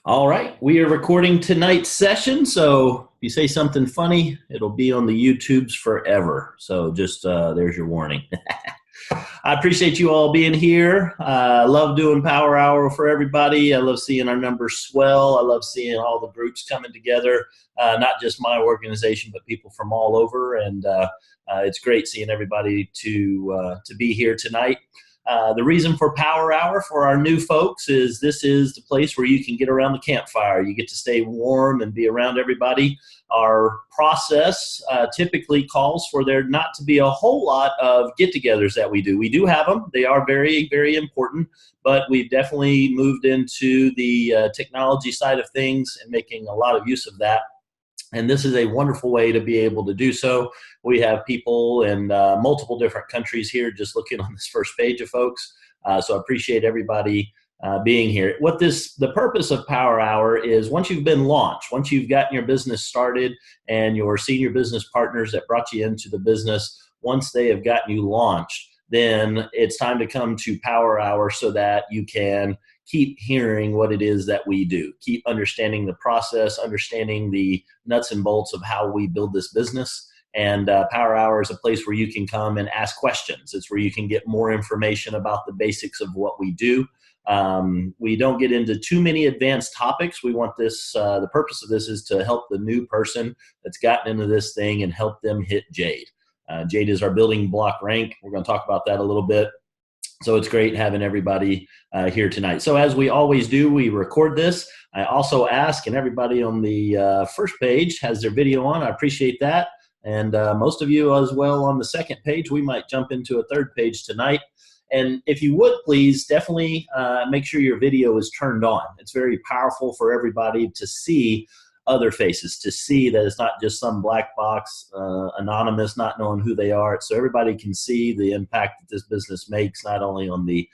All right, we are recording tonight's session, so if you say something funny, it'll be on the YouTubes forever. So just there's your warning. I appreciate you all being here. I love doing Power Hour for everybody. I love seeing our numbers swell. I love seeing all the groups coming together, not just my organization, but people from all over. And it's great seeing everybody to be here tonight. The reason for Power Hour for our new folks is this is the place where you can get around the campfire. You get to stay warm and be around everybody. Our process typically calls for there not to be a whole lot of get-togethers that we do. We do have them. They are very, very important, but we've definitely moved into the technology side of things and making a lot of use of that. And this is a wonderful way to be able to do so. We have people in multiple different countries here just looking on this first page of folks. So I appreciate everybody being here. The purpose of Power Hour is once you've been launched, once you've gotten your business started and your senior business partners that brought you into the business, once they have gotten you launched, then it's time to come to Power Hour so that you can keep hearing what it is that we do, keep understanding the process, understanding the nuts and bolts of how we build this business. And Power Hour is a place where you can come and ask questions. It's where you can get more information about the basics of what we do. We don't get into too many advanced topics. We want this, the purpose of this is to help the new person that's gotten into this thing and help them hit Jade. Jade is our building block rank. We're going to talk about that a little bit. So it's great having everybody here tonight. So as we always do, we record this. I also ask, and everybody on the first page has their video on. I appreciate that. And most of you as well on the second page. We might jump into a third page tonight. And if you would, please definitely make sure your video is turned on. It's very powerful for everybody to see other faces, to see that it's not just some black box, anonymous, not knowing who they are. So everybody can see the impact that this business makes, not only on the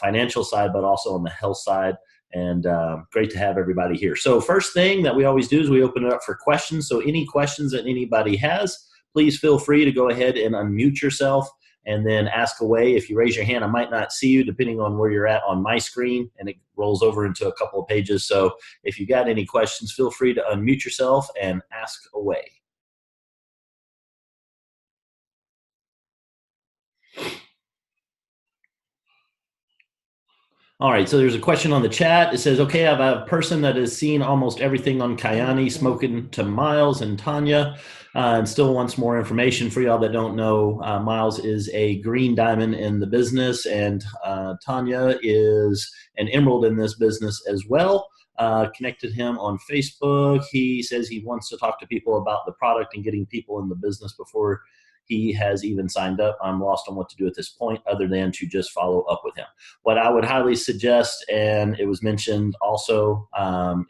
financial side, but also on the health side. And great to have everybody here. So first thing that we always do is we open it up for questions. So any questions that anybody has, please feel free to go ahead and unmute yourself and then ask away. If you raise your hand, I might not see you depending on where you're at on my screen, and it rolls over into a couple of pages. So if you got any questions, feel free to unmute yourself and ask away. All right, so there's a question on the chat. It says, okay, I have a person that has seen almost everything on Kyani, smoking to Miles and Tanya, and still wants more information. For y'all that don't know, Miles is a green diamond in the business, and Tanya is an emerald in this business as well. Connected him on Facebook. He says he wants to talk to people about the product and getting people in the business before he has even signed up. I'm lost on what to do at this point other than to just follow up with him. What I would highly suggest, and it was mentioned also,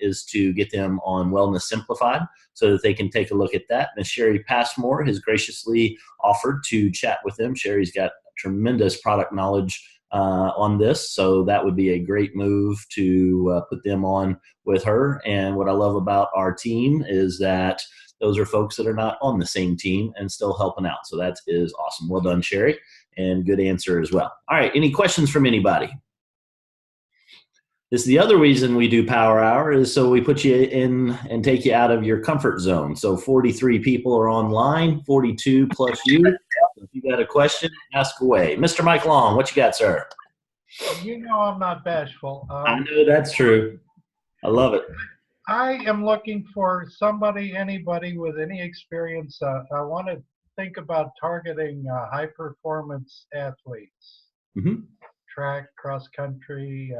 is to get them on Wellness Simplified so that they can take a look at that. Ms. Sherry Passmore has graciously offered to chat with them. Sherry's got tremendous product knowledge on this, so that would be a great move to put them on with her. And what I love about our team is that those are folks that are not on the same team and still helping out. So that is awesome. Well done, Sherry, and good answer as well. All right, any questions from anybody? This is the other reason we do Power Hour, is so we put you in and take you out of your comfort zone. So 43 people are online, 42 plus you. If you got a question, ask away. Mr. Mike Long, what you got, sir? You know I'm not bashful. I know that's true. I love it. I am looking for anybody with any experience. I want to think about targeting high-performance athletes, track, cross-country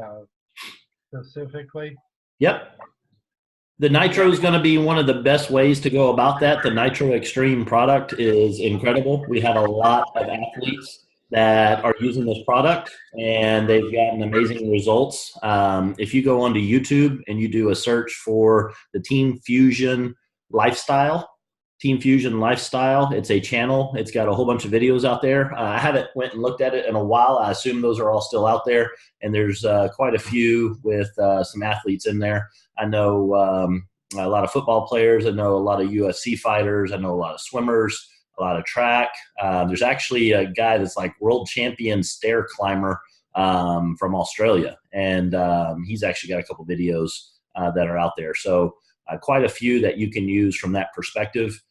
specifically. Yep. The Nitro is going to be one of the best ways to go about that. The Nitro Extreme product is incredible. We have a lot of athletes that are using this product, and they've gotten amazing results. If you go onto YouTube and you do a search for the Team Fusion Lifestyle, it's a channel. It's got a whole bunch of videos out there. I haven't went and looked at it in a while. I assume those are all still out there, and there's quite a few with some athletes in there. I know a lot of football players. I know a lot of UFC fighters. I know a lot of swimmers, a lot of track. There's actually a guy that's like world champion stair climber from Australia, and he's actually got a couple videos that are out there. So quite a few that you can use from that perspective.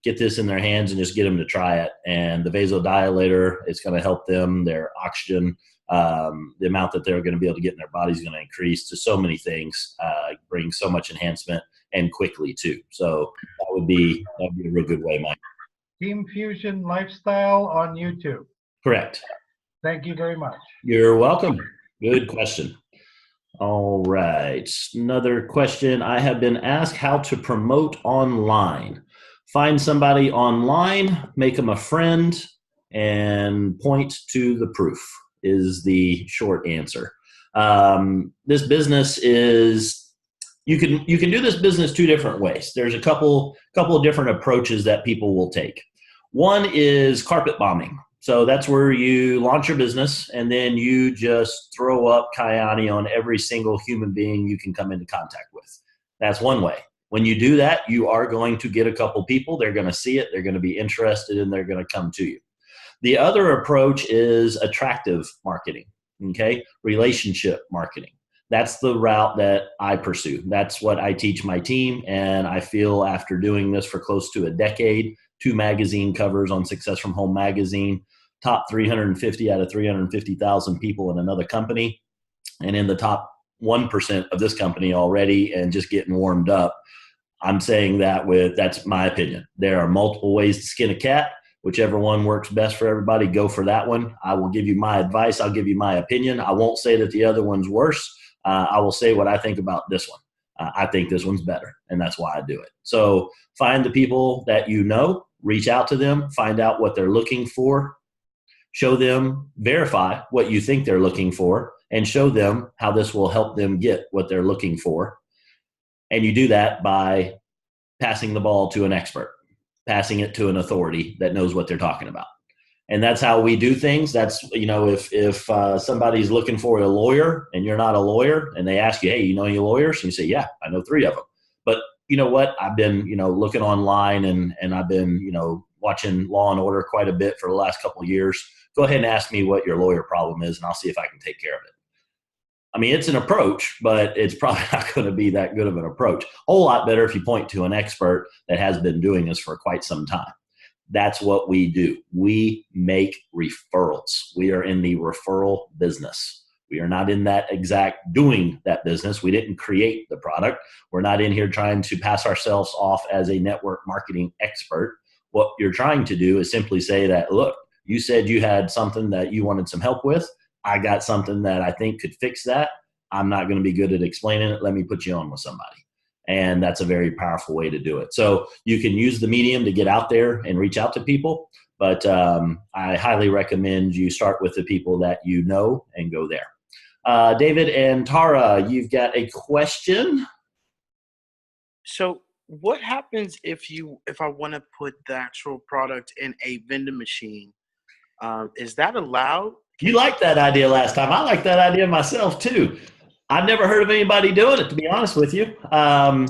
Get this in their hands and just get them to try it. And the vasodilator is going to help them, their oxygen, the amount that they're going to be able to get in their body is going to increase to so many things, bring so much enhancement and quickly too. So that would be a real good way, Mike. Team Fusion Lifestyle on YouTube. Correct. Thank you very much. You're welcome. Good question. All right. Another question. I have been asked how to promote online. Find somebody online, make them a friend, and point to the proof is the short answer. This business is, you can do this business two different ways. There's a couple of different approaches that people will take. One is carpet bombing. So that's where you launch your business and then you just throw up Kyani on every single human being you can come into contact with. That's one way. When you do that, you are going to get a couple people. They're going to see it. They're going to be interested and they're going to come to you. The other approach is attractive marketing, okay? Relationship marketing. That's the route that I pursue. That's what I teach my team. And I feel after doing this for close to a decade, 2 magazine covers on Success from Home magazine, top 350 out of 350,000 people in another company, and in the top 1% of this company already and just getting warmed up. I'm saying that's my opinion. There are multiple ways to skin a cat. Whichever one works best for everybody, go for that one. I will give you my advice. I'll give you my opinion. I won't say that the other one's worse. I will say what I think about this one. I think this one's better, and that's why I do it. So find the people that you know, reach out to them, find out what they're looking for, show them, verify what you think they're looking for, and show them how this will help them get what they're looking for. And you do that by passing the ball to an expert, passing it to an authority that knows what they're talking about. And that's how we do things. That's, if somebody's looking for a lawyer and you're not a lawyer and they ask you, hey, you know any lawyers? And you say, yeah, I know 3 of them. But you know what? I've been, looking online and I've been, watching Law and Order quite a bit for the last couple of years. Go ahead and ask me what your lawyer problem is and I'll see if I can take care of it. I mean, it's an approach, but it's probably not going to be that good of an approach. A whole lot better if you point to an expert that has been doing this for quite some time. That's what we do. We make referrals. We are in the referral business. We are not in that exact doing that business. We didn't create the product. We're not in here trying to pass ourselves off as a network marketing expert. What you're trying to do is simply say that, look, you said you had something that you wanted some help with. I got something that I think could fix that. I'm not going to be good at explaining it. Let me put you on with somebody. And that's a very powerful way to do it. So you can use the medium to get out there and reach out to people. But I highly recommend you start with the people that you know and go there. David and Tara, you've got a question. So what happens if I want to put the actual product in a vending machine? Is that allowed? You liked that idea last time. I like that idea myself too. I've never heard of anybody doing it, to be honest with you. I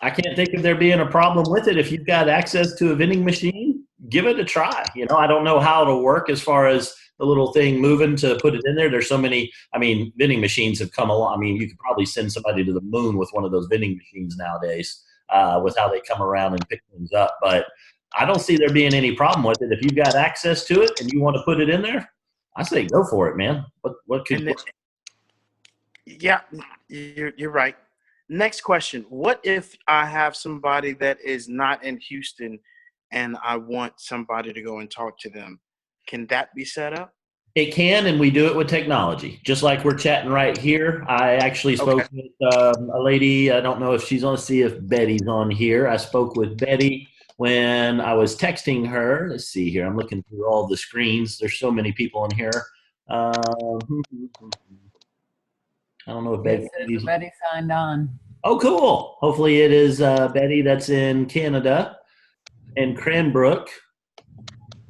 can't think of there being a problem with it. If you've got access to a vending machine, give it a try. I don't know how it'll work as far as the little thing moving to put it in there. There's so many, vending machines have come along. You could probably send somebody to the moon with one of those vending machines nowadays with how they come around and pick things up. But I don't see there being any problem with it. If you've got access to it and you want to put it in there, I say go for it, man. What could Yeah, you're right. Next question. What if I have somebody that is not in Houston and I want somebody to go and talk to them? Can that be set up? It can, and we do it with technology. Just like we're chatting right here. I actually spoke with a lady. I don't know if she's on. Let's see if Betty's on here. I spoke with Betty when I was texting her. Let's see here. I'm looking through all the screens. There's so many people in here. I don't know if Betty signed on. Oh, cool. Hopefully it is Betty that's in Canada and Cranbrook.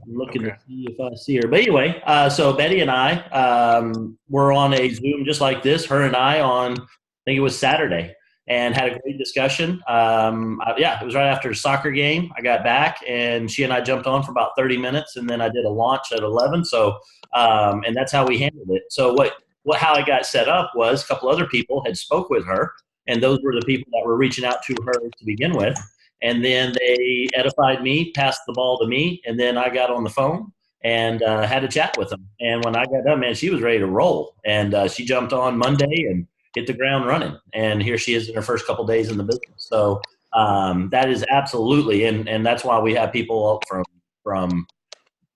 I'm looking to see if I see her. But anyway, so Betty and I were on a Zoom just like this, her and I on, I think it was Saturday, and had a great discussion. It was right after a soccer game. I got back, and she and I jumped on for about 30 minutes, and then I did a launch at 11. So, and that's how we handled it. So how I got set up was a couple other people had spoke with her, And those were the people that were reaching out to her to begin with. And then they edified me, passed the ball to me, and then I got on the phone and had a chat with them. And when I got done, man, she was ready to roll. And she jumped on Monday and hit the ground running. And here she is in her first couple days in the business. So that is absolutely, and that's why we have people up from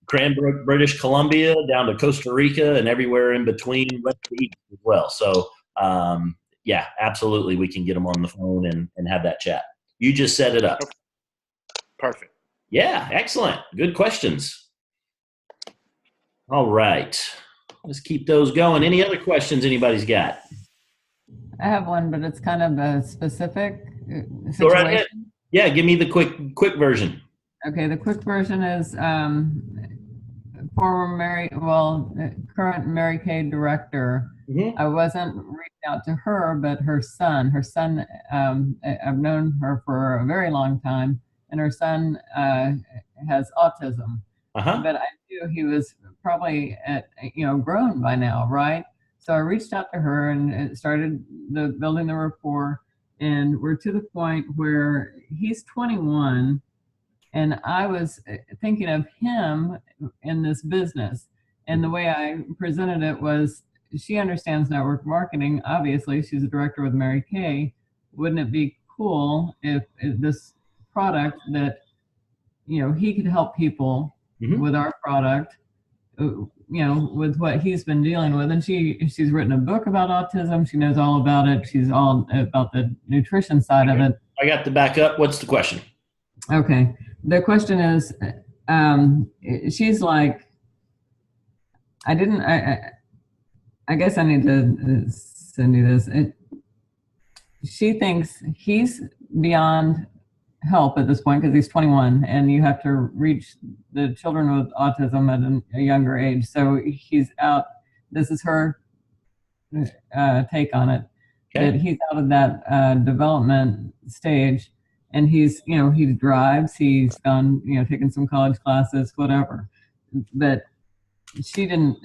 Cranbrook, British Columbia, down to Costa Rica, and everywhere in between, west to east as well. So yeah, absolutely, we can get them on the phone and have that chat. You just set it up. Perfect. Yeah, excellent. Good questions. All right. Let's keep those going. Any other questions anybody's got? I have one, but it's kind of a specific situation. Go right ahead. Yeah, give me the quick version. Okay, the quick version is current Mary Kay director. Mm-hmm. I wasn't reaching out to her, but her son, I've known her for a very long time, and her son has autism. Uh-huh. But I knew he was probably grown by now, right? So I reached out to her and started building the rapport, and we're to the point where he's 21, and I was thinking of him in this business. And the way I presented it was, she understands network marketing. Obviously, she's a director with Mary Kay. Wouldn't it be cool if this product that, he could help people with our product, with what he's been dealing with. And she's written a book about autism. She knows all about it. She's all about the nutrition side of it. I got the backup. What's the question? Okay. The question is, she's like, I guess I need to send you this. She thinks he's beyond help at this point because he's 21, and you have to reach the children with autism at a younger age. So he's out. This is her take on it. Okay. That he's out of that development stage, and he drives. He's gone, taken some college classes, whatever. But she didn't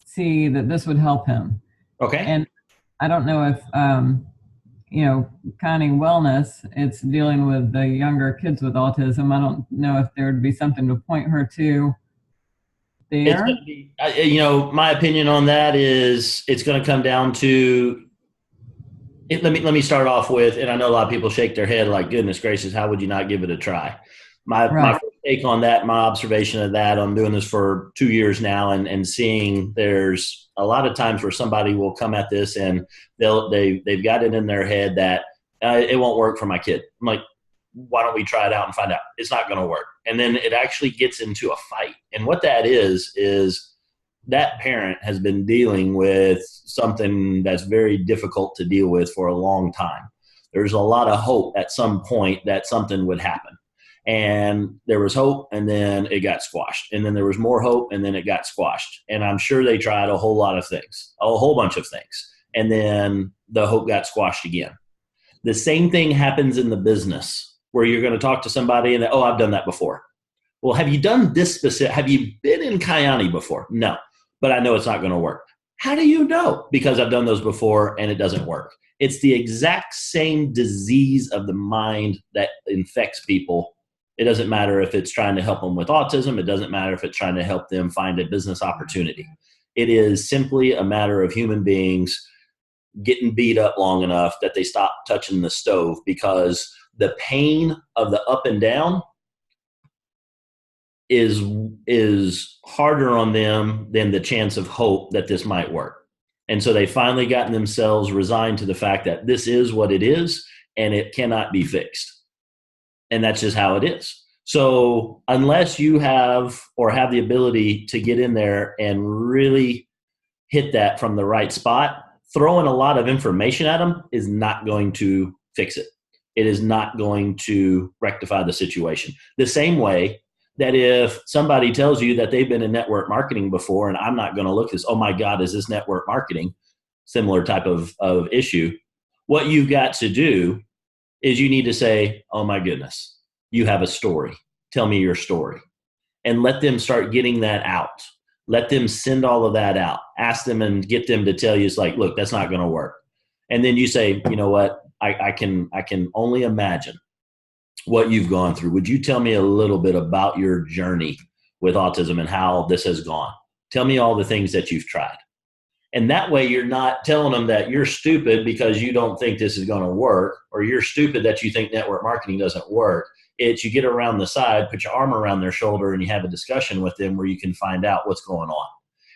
see that this would help him. Okay. And I don't know if Conning Wellness, it's dealing with the younger kids with autism. I don't know if there would be something to point her to there. My opinion on that is it's going to come down to it. Let me start off with, and I know a lot of people shake their head like, goodness gracious, how would you not give it a try? My first take on that, my observation of that, I'm doing this for 2 years now, and seeing there's a lot of times where somebody will come at this and they've got it in their head that it won't work for my kid. I'm like, why don't we try it out and find out? It's not going to work. And then it actually gets into a fight. And what that is that parent has been dealing with something that's very difficult to deal with for a long time. There's a lot of hope at some point that something would happen. And there was hope, and then it got squashed. And then there was more hope, and then it got squashed. And I'm sure they tried a whole bunch of things. And then the hope got squashed again. The same thing happens in the business where you're going to talk to somebody and I've done that before. Well, have you done this specific? Have you been in Kyani before? No, but I know it's not going to work. How do you know? Because I've done those before and it doesn't work. It's the exact same disease of the mind that infects people. It doesn't matter if it's trying to help them with autism. It doesn't matter if it's trying to help them find a business opportunity. It is simply a matter of human beings getting beat up long enough that they stop touching the stove, because the pain of the up and down is harder on them than the chance of hope that this might work. And so they finally gotten themselves resigned to the fact that this is what it is and it cannot be fixed. And that's just how it is. So unless you have the ability to get in there and really hit that from the right spot, throwing a lot of information at them is not going to fix it. It is not going to rectify the situation. The same way that if somebody tells you that they've been in network marketing before, and I'm not going to look this, oh my God, is this network marketing? Similar type of issue. What you've got to do is you need to say, oh my goodness, you have a story. Tell me your story. And let them start getting that out. Let them send all of that out. Ask them and get them to tell you, it's like, look, that's not going to work. And then you say, you know what? I can only imagine what you've gone through. Would you tell me a little bit about your journey with autism and how this has gone? Tell me all the things that you've tried. And that way you're not telling them that you're stupid because you don't think this is going to work, or you're stupid that you think network marketing doesn't work. It's you get around the side, put your arm around their shoulder, and you have a discussion with them where you can find out what's going on.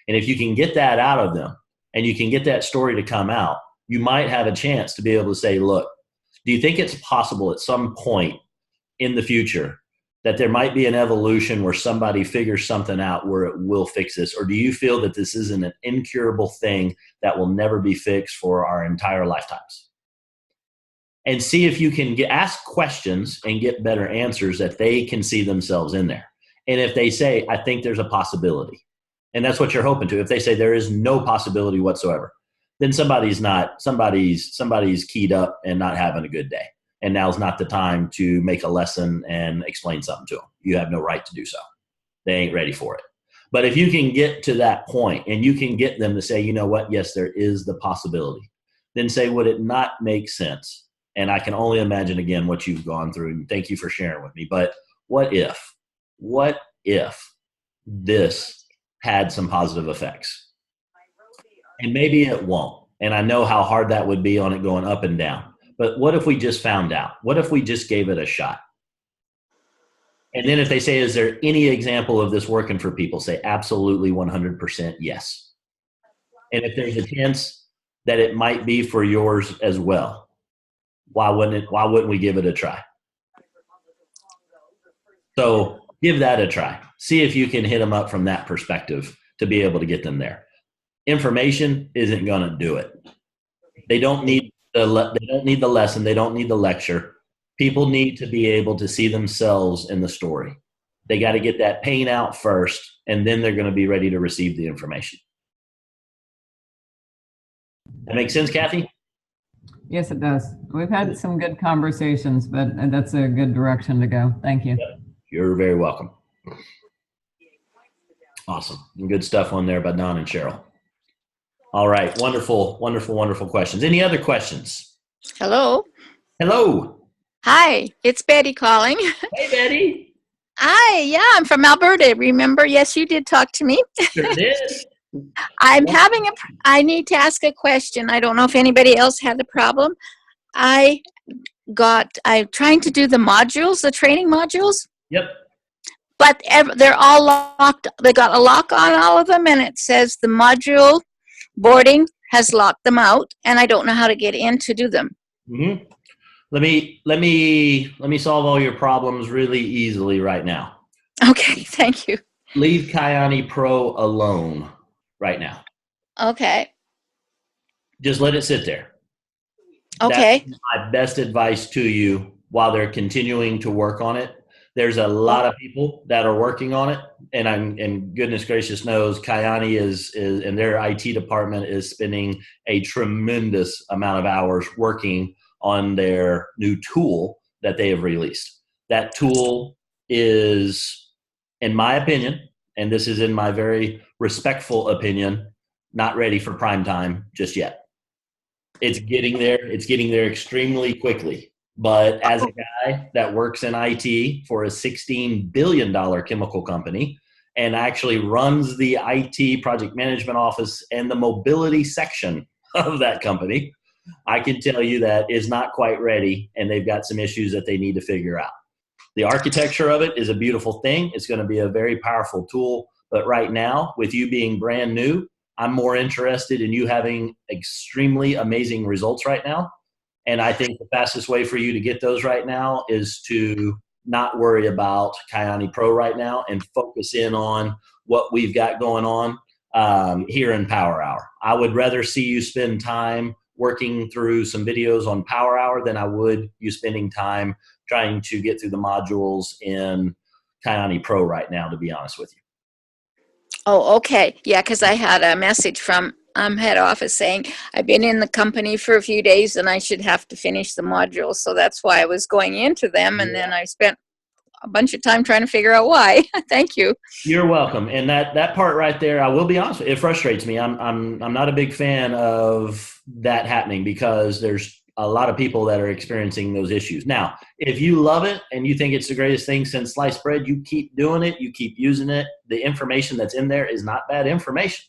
And if you can get that out of them and you can get that story to come out, you might have a chance to be able to say, look, do you think it's possible at some point in the future that there might be an evolution where somebody figures something out where it will fix this? Or do you feel that this isn't an incurable thing that will never be fixed for our entire lifetimes? And see if you can ask questions and get better answers that they can see themselves in there. And if they say, I think there's a possibility, and that's what you're hoping to. If they say there is no possibility whatsoever, then somebody's keyed up and not having a good day. And now's not the time to make a lesson and explain something to them. You have no right to do so. They ain't ready for it. But if you can get to that point and you can get them to say, you know what, yes, there is the possibility, then say, would it not make sense? And I can only imagine, again, what you've gone through. And thank you for sharing with me. But what if this had some positive effects? And maybe it won't. And I know how hard that would be on it going up and down. But what if we just found out? What if we just gave it a shot? And then if they say, is there any example of this working for people? Say absolutely 100% yes. And if there's a chance that it might be for yours as well, why wouldn't we give it a try? So give that a try. See if you can hit them up from that perspective to be able to get them there. Information isn't going to do it. They don't need the lesson. They don't need the lecture. People need to be able to see themselves in the story. They got to get that pain out first, and then they're going to be ready to receive the information. That makes sense, Kathy? Yes, it does. We've had some good conversations, but that's a good direction to go. Thank you. Yep. You're very welcome. Awesome. Good stuff on there by Don and Cheryl. All right. Wonderful, wonderful, wonderful questions. Any other questions? Hello. Hello. Hi, it's Betty calling. Hey, Betty. Hi, yeah, I'm from Alberta. Remember? Yes, you did talk to me. Sure did. I need to ask a question. I don't know if anybody else had the problem. I'm trying to do the modules, the training modules. Yep. But they're all locked. They got a lock on all of them, and it says the module boarding has locked them out, and I don't know how to get in to do them. Mm-hmm. Let me solve all your problems really easily right now. Okay, thank you. Leave Kyani Pro alone right now. Okay. Just let it sit there. Okay. That's my best advice to you while they're continuing to work on it. There's a lot of people that are working on it, and goodness gracious knows Kyani is and their IT department is spending a tremendous amount of hours working on their new tool that they have released. That tool is, in my opinion, and this is in my very respectful opinion, not ready for prime time just yet. It's getting there. It's getting there extremely quickly. But as a guy that works in IT for a $16 billion chemical company and actually runs the IT project management office and the mobility section of that company, I can tell you that is not quite ready, and they've got some issues that they need to figure out. The architecture of it is a beautiful thing. It's going to be a very powerful tool. But right now, with you being brand new, I'm more interested in you having extremely amazing results right now. And I think the fastest way for you to get those right now is to not worry about Kyani Pro right now and focus in on what we've got going on here in Power Hour. I would rather see you spend time working through some videos on Power Hour than I would you spending time trying to get through the modules in Kyani Pro right now, to be honest with you. Oh, okay. Yeah, because I had a message from head office saying I've been in the company for a few days and I should have to finish the modules. So that's why I was going into them. And then I spent a bunch of time trying to figure out why. Thank you. You're welcome. And that part right there, I will be honest, it frustrates me. I'm not a big fan of that happening because there's a lot of people that are experiencing those issues. Now, if you love it and you think it's the greatest thing since sliced bread, you keep doing it, you keep using it. The information that's in there is not bad information.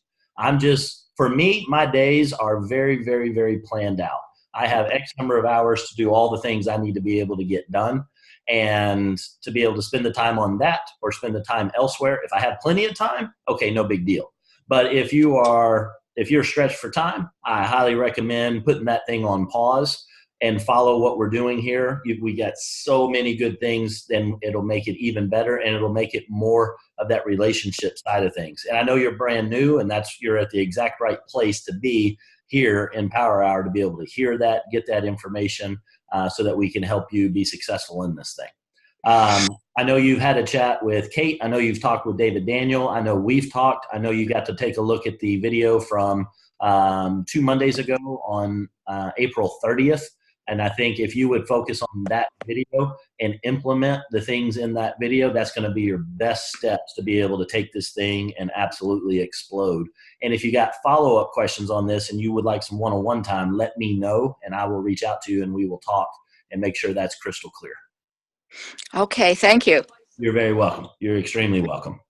For me, my days are very, very, very planned out. I have X number of hours to do all the things I need to be able to get done, and to be able to spend the time on that or spend the time elsewhere. If I have plenty of time, okay, no big deal. But if you're stretched for time, I highly recommend putting that thing on pause and follow what we're doing here. We got so many good things, then it'll make it even better, and it'll make it more of that relationship side of things. And I know you're brand new, and you're at the exact right place to be here in Power Hour to be able to hear that, get that information, so that we can help you be successful in this thing. I know you've had a chat with Kate. I know you've talked with David Daniel. I know we've talked. I know you got to take a look at the video from 2 Mondays ago on April 30th. And I think if you would focus on that video and implement the things in that video, that's going to be your best steps to be able to take this thing and absolutely explode. And if you got follow-up questions on this and you would like some one-on-one time, let me know and I will reach out to you and we will talk and make sure that's crystal clear. Okay, thank you. You're very welcome. You're extremely welcome.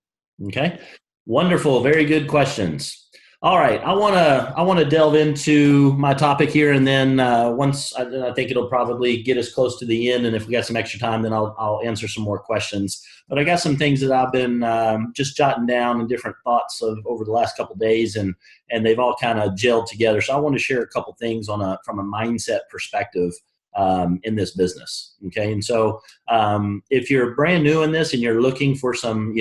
Okay. Wonderful. Very good questions. All right. I want to delve into my topic here, and then once I think it'll probably get us close to the end. And if we got some extra time, then I'll answer some more questions. But I got some things that I've been just jotting down and different thoughts of over the last couple of days, and they've all kind of gelled together. So I want to share a couple things from a mindset perspective in this business. Okay. And so if you're brand new in this and you're looking for some,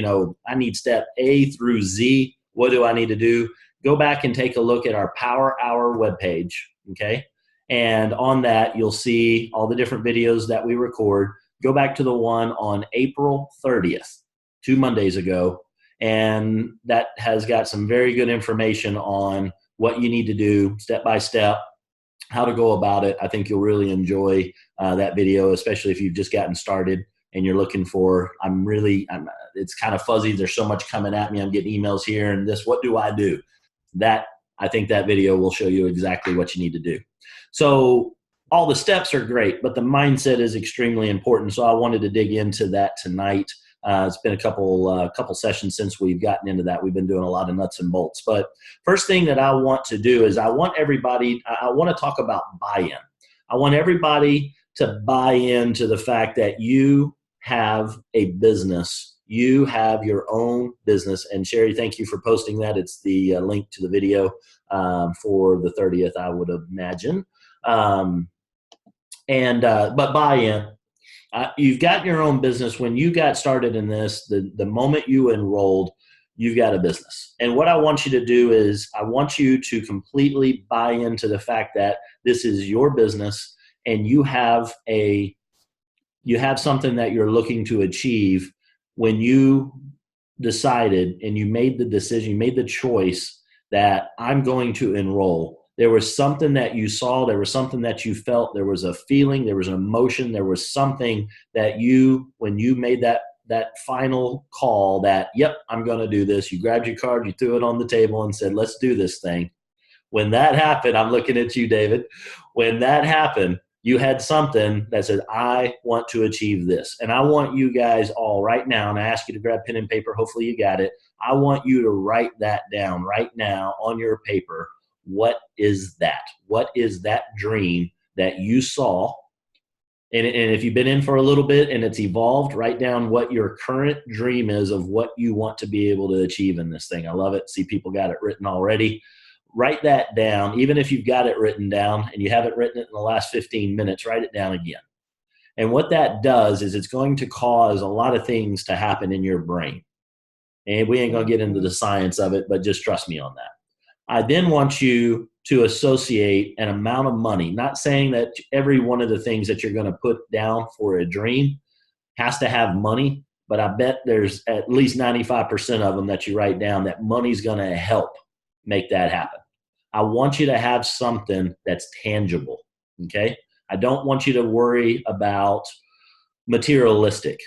I need step A through Z, what do I need to do? Go back and take a look at our Power Hour webpage. Okay. And on that, you'll see all the different videos that we record. Go back to the one on April 30th, 2 Mondays ago. And that has got some very good information on what you need to do step by step, how to go about it. I think you'll really enjoy that video, especially if you've just gotten started and you're looking for, it's kind of fuzzy. There's so much coming at me. I'm getting emails here and this, what do I do? I think that video will show you exactly what you need to do. So all the steps are great, but the mindset is extremely important. So I wanted to dig into that tonight. It's been a couple sessions since we've gotten into that. We've been doing a lot of nuts and bolts. But first thing that I want to do is I want to talk about buy-in. I want everybody to buy into the fact that you have a business. You have your own business. And Sherry, thank you for posting that. It's the link to the video for the 30th, I would imagine. But buy-in. You've got your own business. When you got started in this, the moment you enrolled, you've got a business. And what I want you to do is I want you to completely buy into the fact that this is your business and you have something that you're looking to achieve. When you decided and you made the decision, you made the choice that I'm going to enroll, there was something that you saw, there was something that you felt, there was a feeling, there was an emotion, there was something that when you made that final call that, yep, I'm going to do this, you grabbed your card, you threw it on the table and said, let's do this thing. When that happened, I'm looking at you, David. When that happened, you had something that said, I want to achieve this. And I want you guys all right now, and I ask you to grab pen and paper. Hopefully you got it. I want you to write that down right now on your paper. What is that? What is that dream that you saw? And if you've been in for a little bit and it's evolved, write down what your current dream is of what you want to be able to achieve in this thing. I love it. See, people got it written already. Write that down. Even if you've got it written down and you haven't written it in the last 15 minutes, write it down again. And what that does is it's going to cause a lot of things to happen in your brain. And we ain't going to get into the science of it, but just trust me on that. I then want you to associate an amount of money, not saying that every one of the things that you're going to put down for a dream has to have money, but I bet there's at least 95% of them that you write down that money's going to help make that happen. I want you to have something that's tangible, okay? I don't want you to worry about materialistic,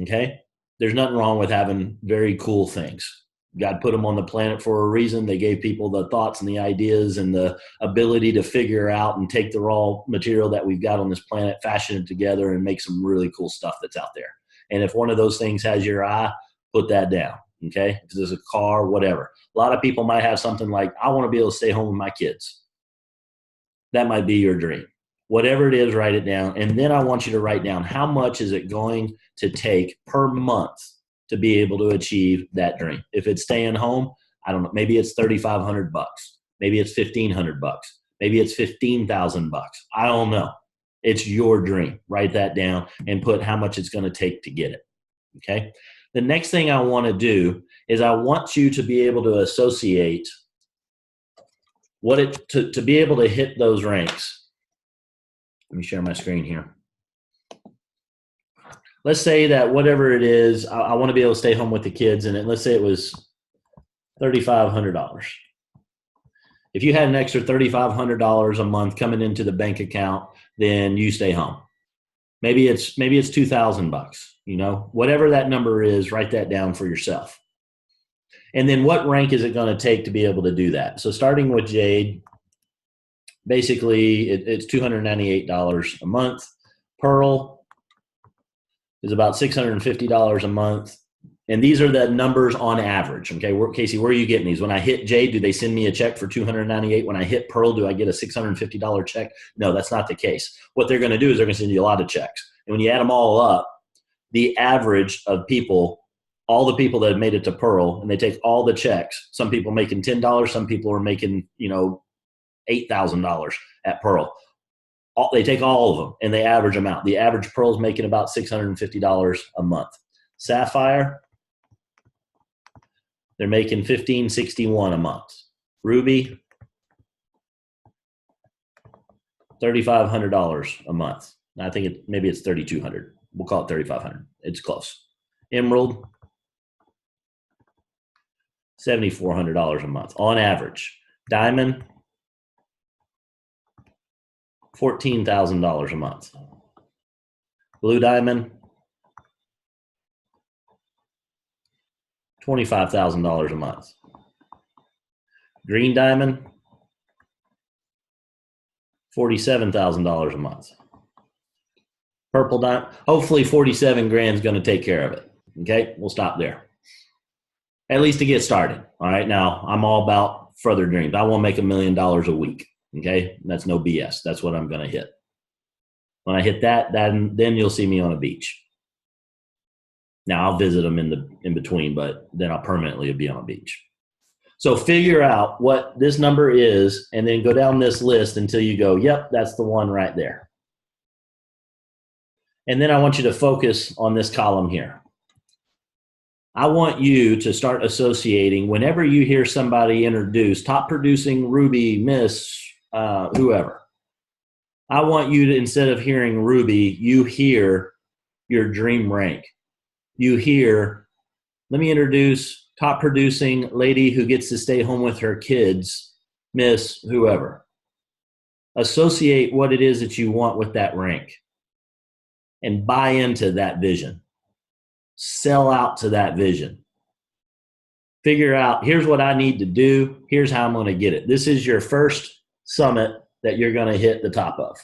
okay? There's nothing wrong with having very cool things, God put them on the planet for a reason. They gave people the thoughts and the ideas and the ability to figure out and take the raw material that we've got on this planet, fashion it together, and make some really cool stuff that's out there. And if one of those things has your eye, put that down, okay? If there's a car, whatever. A lot of people might have something like, I want to be able to stay home with my kids. That might be your dream. Whatever it is, write it down. And then I want you to write down how much is it going to take per month to be able to achieve that dream. If it's staying home, I don't know, maybe it's $3,500. Maybe it's $1,500. Maybe it's $15,000. I don't know. It's your dream. Write that down and put how much it's going to take to get it. Okay. The next thing I want to do is I want you to be able to associate to be able to hit those ranks. Let me share my screen here. Let's say that whatever it is, I want to be able to stay home with the kids, and let's say it was $3,500. If you had an extra $3,500 a month coming into the bank account, then you stay home. Maybe it's $2,000. You know, whatever that number is, write that down for yourself. And then what rank is it going to take to be able to do that? So starting with Jade, basically it's $298 a month. Pearl is about $650 a month. And these are the numbers on average. Okay, Casey, where are you getting these? When I hit Jade, do they send me a check for $298? When I hit Pearl, do I get a $650 check? No, that's not the case. What they're going to do is they're going to send you a lot of checks. And when you add them all up, the average of people, all the people that have made it to Pearl, and they take all the checks, some people making $10, some people are making, $8,000 at Pearl. They take all of them and they average them out. The average Pearl is making about $650 a month. Sapphire, they're making $1,561 a month. Ruby, $3,500 a month. I think maybe it's $3,200. We'll call it $3,500. It's close. Emerald, $7,400 a month on average. Diamond, $14,000 a month. Blue Diamond, $25,000 a month. Green Diamond, $47,000 a month. Purple Diamond, hopefully 47 grand is going to take care of it. Okay, we'll stop there. At least to get started. All right, now I'm all about further dreams. I want to make $1 million a week. Okay, that's no BS. That's what I'm going to hit. When I hit that, then you'll see me on a beach. Now I'll visit them in between, but then I'll permanently be on a beach. So figure out what this number is, and then go down this list until you go, yep, that's the one right there. And then I want you to focus on this column here. I want you to start associating whenever you hear somebody introduce top producing Ruby, Miss, whoever. I want you to, instead of hearing Ruby, you hear your dream rank. You hear, let me introduce top producing lady who gets to stay home with her kids, Miss, whoever. Associate what it is that you want with that rank and buy into that vision. Sell out to that vision. Figure out, here's what I need to do. Here's how I'm going to get it. This is your first summit that you're going to hit the top of.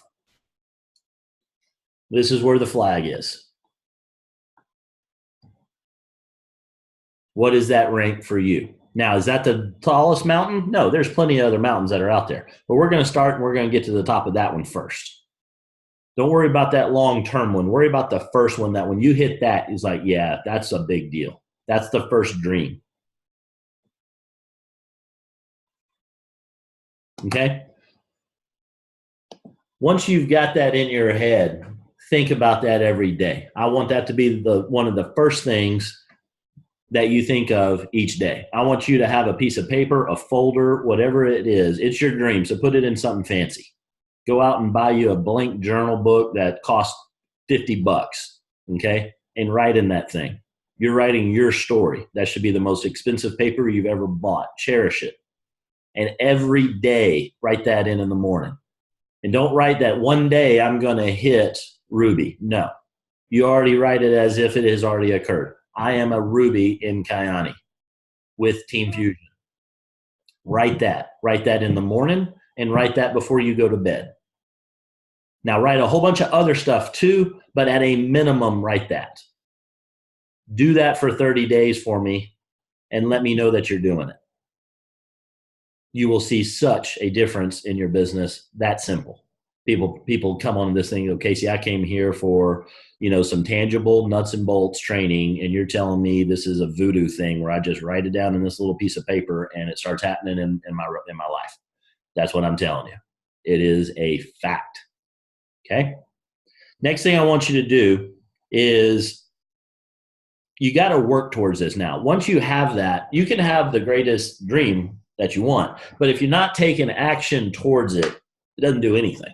This is where the flag is. What is that rank for you? Now, is that the tallest mountain? No, there's plenty of other mountains that are out there. But we're going to start and we're going to get to the top of that one first. Don't worry about that long-term one. Worry about the first one that when you hit that, is like, yeah, that's a big deal. That's the first dream. Okay? Once you've got that in your head, think about that every day. I want that to be one of the first things that you think of each day. I want you to have a piece of paper, a folder, whatever it is. It's your dream, so put it in something fancy. Go out and buy you a blank journal book that costs $50, okay? And write in that thing. You're writing your story. That should be the most expensive paper you've ever bought. Cherish it. And every day, write that in the morning. And don't write that one day I'm going to hit Ruby. No. You already write it as if it has already occurred. I am a Ruby in Kyani. with Team Fusion. Write that. Write that in the morning and write that before you go to bed. Now write a whole bunch of other stuff too, but at a minimum, write that. Do that for 30 days for me and let me know that you're doing it. You will see such a difference in your business. That simple. People come on this thing and go, Casey, I came here for, some tangible nuts and bolts training, and you're telling me this is a voodoo thing where I just write it down in this little piece of paper and it starts happening in my life. That's what I'm telling you. It is a fact. Okay. Next thing I want you to do is you got to work towards this now. Once you have that, you can have the greatest dream that you want, but if you're not taking action towards it, it doesn't do anything.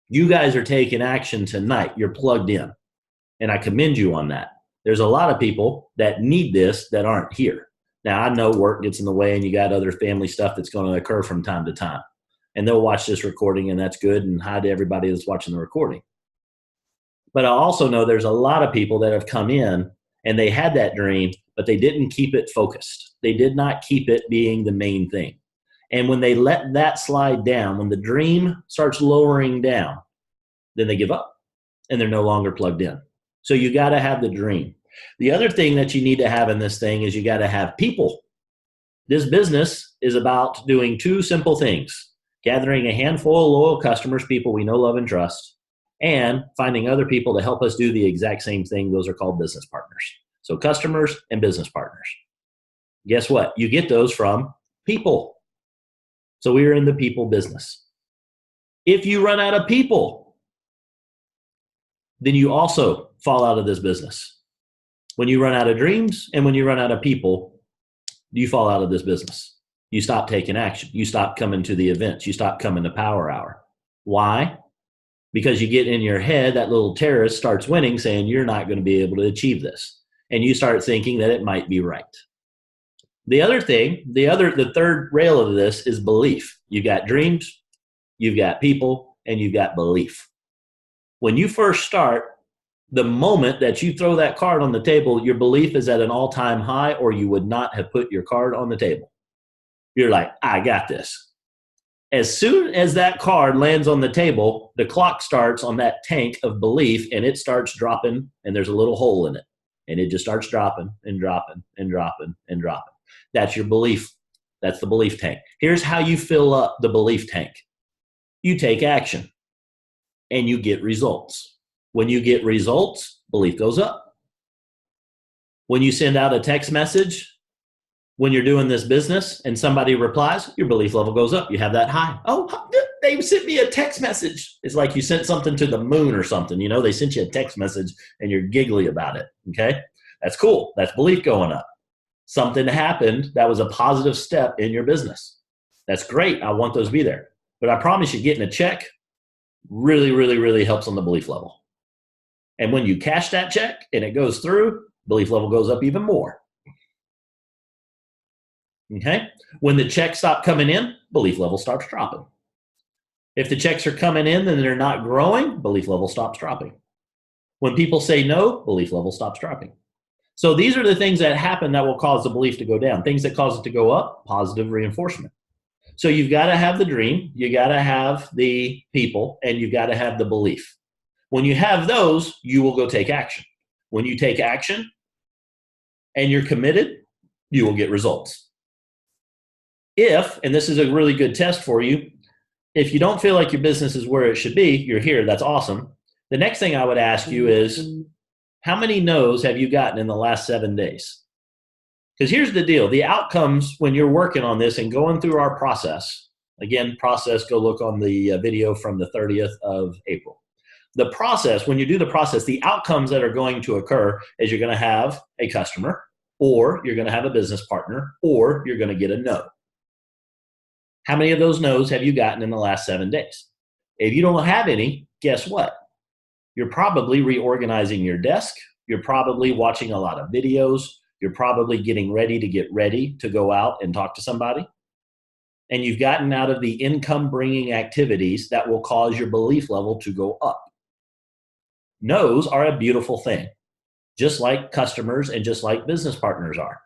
You guys are taking action tonight. You're plugged in, and I commend you on that. There's a lot of people that need this that aren't here. Now, I know work gets in the way, and you got other family stuff that's going to occur from time to time, and they'll watch this recording, and that's good, and hi to everybody that's watching the recording. But I also know there's a lot of people that have come in, and they had that dream, but they didn't keep it focused. They did not keep it being the main thing. And when they let that slide down, when the dream starts lowering down, then they give up and they're no longer plugged in. So you got to have the dream. The other thing that you need to have in this thing is you got to have people. This business is about doing two simple things: gathering a handful of loyal customers, people we know, love, and trust, and finding other people to help us do the exact same thing. Those are called business partners. So customers and business partners. Guess what? You get those from people. So we are in the people business. If you run out of people, then you also fall out of this business. When you run out of dreams and when you run out of people, you fall out of this business. You stop taking action. You stop coming to the events. You stop coming to Power Hour. Why? Because you get in your head, that little terrorist starts winning, saying you're not going to be able to achieve this. And you start thinking that it might be right. The other thing, the third rail of this is belief. You've got dreams, you've got people, and you've got belief. When you first start, the moment that you throw that card on the table, your belief is at an all-time high, or you would not have put your card on the table. You're like, I got this. As soon as that card lands on the table, the clock starts on that tank of belief, and it starts dropping, and there's a little hole in it. And it just starts dropping and dropping and dropping and dropping. That's your belief. That's the belief tank. Here's how you fill up the belief tank. You take action and you get results. When you get results, belief goes up. When you send out a text message, when you're doing this business and somebody replies, your belief level goes up. You have that high. Oh, they sent me a text message. It's like you sent something to the moon or something. They sent you a text message and you're giggly about it. Okay? That's cool. That's belief going up. Something happened that was a positive step in your business. That's great. I want those to be there. But I promise you, getting a check really, really, really helps on the belief level. And when you cash that check and it goes through, belief level goes up even more. Okay? When the checks stop coming in, belief level starts dropping. If the checks are coming in and they're not growing, belief level stops dropping. When people say no, belief level stops dropping. So these are the things that happen that will cause the belief to go down. Things that cause it to go up, positive reinforcement. So you've got to have the dream, you got to have the people, and you've got to have the belief. When you have those, you will go take action. When you take action and you're committed, you will get results. If, and this is a really good test for you, if you don't feel like your business is where it should be, you're here, that's awesome. The next thing I would ask you is, how many no's have you gotten in the last 7 days? Because here's the deal. The outcomes when you're working on this and going through our process, again, process, go look on the video from the 30th of April. The process, when you do the process, the outcomes that are going to occur is you're going to have a customer, or you're going to have a business partner, or you're going to get a no. How many of those no's have you gotten in the last 7 days? If you don't have any, guess what? You're probably reorganizing your desk. You're probably watching a lot of videos. You're probably getting ready to go out and talk to somebody. And you've gotten out of the income-bringing activities that will cause your belief level to go up. No's are a beautiful thing, just like customers and just like business partners are.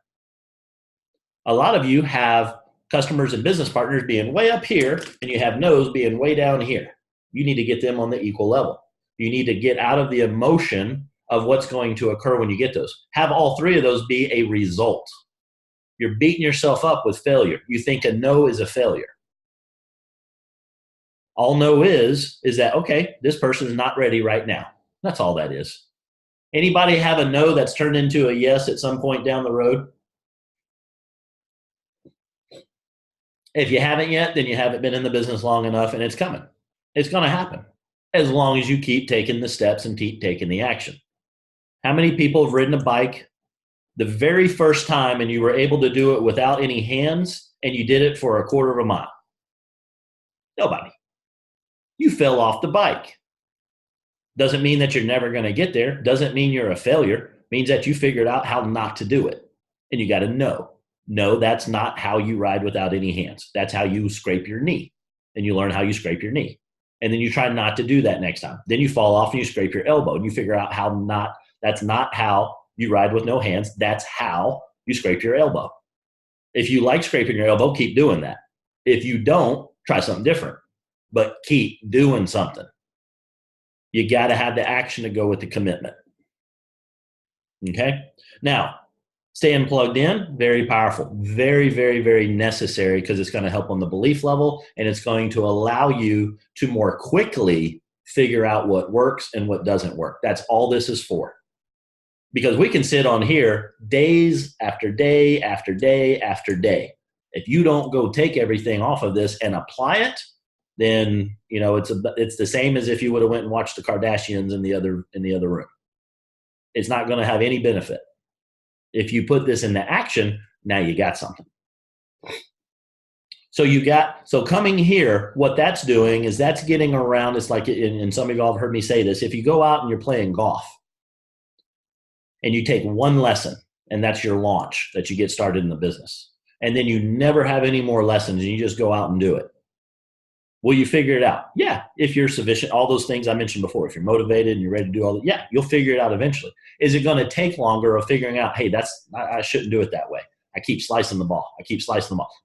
A lot of you have customers and business partners being way up here, and you have no's being way down here. You need to get them on the equal level. You need to get out of the emotion of what's going to occur when you get those. Have all three of those be a result. You're beating yourself up with failure. You think a no is a failure. All no is that, okay, this person is not ready right now. That's all that is. Anybody have a no that's turned into a yes at some point down the road? If you haven't yet, then you haven't been in the business long enough, and it's coming. It's going to happen as long as you keep taking the steps and keep taking the action. How many people have ridden a bike the very first time and you were able to do it without any hands and you did it for a quarter of a mile? Nobody. You fell off the bike. Doesn't mean that you're never going to get there. Doesn't mean you're a failure. Means that you figured out how not to do it. And you got to know. No, that's not how you ride without any hands. That's how you scrape your knee. And you learn how you scrape your knee. And then you try not to do that next time. Then you fall off and you scrape your elbow. And you figure out that's not how you ride with no hands. That's how you scrape your elbow. If you like scraping your elbow, keep doing that. If you don't, try something different. But keep doing something. You got to have the action to go with the commitment. Okay? Now, staying plugged in, very powerful. Very, very, very necessary because it's going to help on the belief level and it's going to allow you to more quickly figure out what works and what doesn't work. That's all this is for. Because we can sit on here days after day after day after day. If you don't go take everything off of this and apply it, then it's the same as if you would have went and watched the Kardashians in the other room. It's not going to have any benefit. If you put this into action, now you got something. So coming here, what that's doing is that's getting around. It's like, and some of y'all have heard me say this, if you go out and you're playing golf and you take one lesson and that's your launch that you get started in the business, and then you never have any more lessons and you just go out and do it. Will you figure it out? Yeah, if you're sufficient, all those things I mentioned before, if you're motivated and you're ready to do all that, yeah, you'll figure it out eventually. Is it going to take longer of figuring out, hey, I shouldn't do it that way. I keep slicing the ball.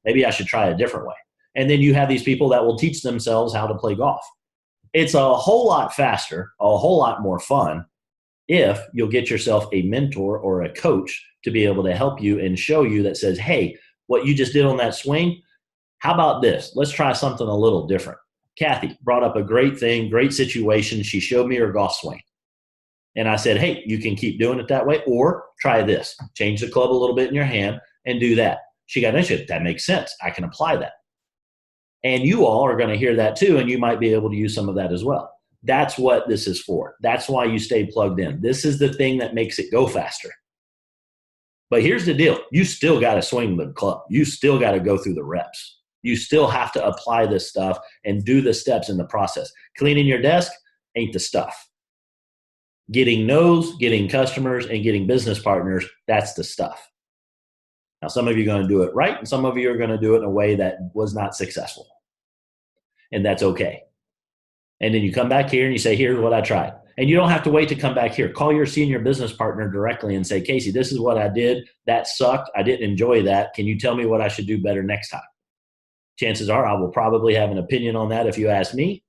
Maybe I should try a different way. And then you have these people that will teach themselves how to play golf. It's a whole lot faster, a whole lot more fun if you'll get yourself a mentor or a coach to be able to help you and show you that says, hey, what you just did on that swing, how about this? Let's try something a little different. Kathy brought up a great thing, great situation. She showed me her golf swing. And I said, hey, you can keep doing it that way or try this. Change the club a little bit in your hand and do that. She got interested. That makes sense. I can apply that. And you all are going to hear that too, and you might be able to use some of that as well. That's what this is for. That's why you stay plugged in. This is the thing that makes it go faster. But here's the deal. You still got to swing the club. You still got to go through the reps. You still have to apply this stuff and do the steps in the process. Cleaning your desk ain't the stuff. Getting no's, getting customers, and getting business partners, that's the stuff. Now, some of you are going to do it right, and some of you are going to do it in a way that was not successful. And that's okay. And then you come back here and you say, here's what I tried. And you don't have to wait to come back here. Call your senior business partner directly and say, Casey, this is what I did. That sucked. I didn't enjoy that. Can you tell me what I should do better next time? Chances are I will probably have an opinion on that if you ask me.